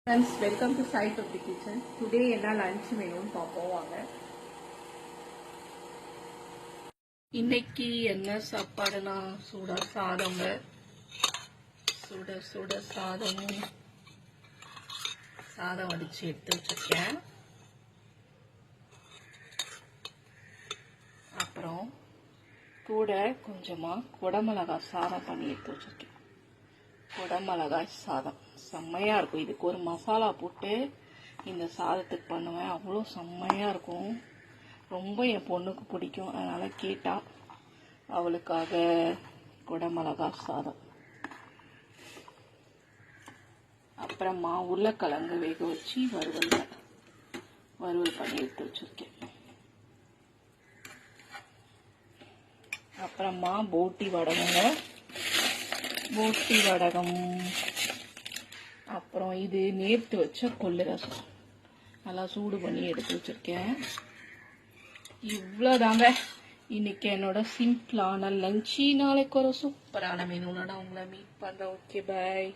Friends, welcome to Site of the Kitchen. Today என்ன lunch மெனுன்னு பார்ப்போம் வாங்க. இன்னைக்கு என்ன சாப்பாடுனா சுட சாதங்க. சுட சாதம் வடிச்சு எடுத்து வச்சிருக்கேன். அப்புறம் கூட கொஞ்சமா குடமிளகாய் சாதம் பண்ணி எடுத்து வச்சிருக்கேன். குடமிளகாய் சாதம் செம்மையாக இருக்கும். இதுக்கு ஒரு மசாலா போட்டு இந்த சாதத்துக்கு பண்ணுவேன். அவ்வளோ செம்மையாக இருக்கும். ரொம்ப என் பொண்ணுக்கு பிடிக்கும். அதனால் கேட்டா அவளுக்காக குடமிளகாய் சாதம். அப்புறமா உருளைக்கிழங்கு வேக வச்சு வறுவல் பண்ணி எடுத்து வச்சுருக்கேன். அப்புறமா போட்டி வடகம். அப்புறம் இது நேர்த்து வச்ச கொள்ளு ரசம் நல்லா சூடு பண்ணி எடுத்து வச்சிருக்கேன். இவ்வளோதாங்க இன்னைக்கு என்னோட சிம்பிளான லஞ்ச். நாளைக்கு ஒரு சூப்பரான மெனுவோட உங்களை மீட் பண்ணுறேன். ஓகே, பாய்.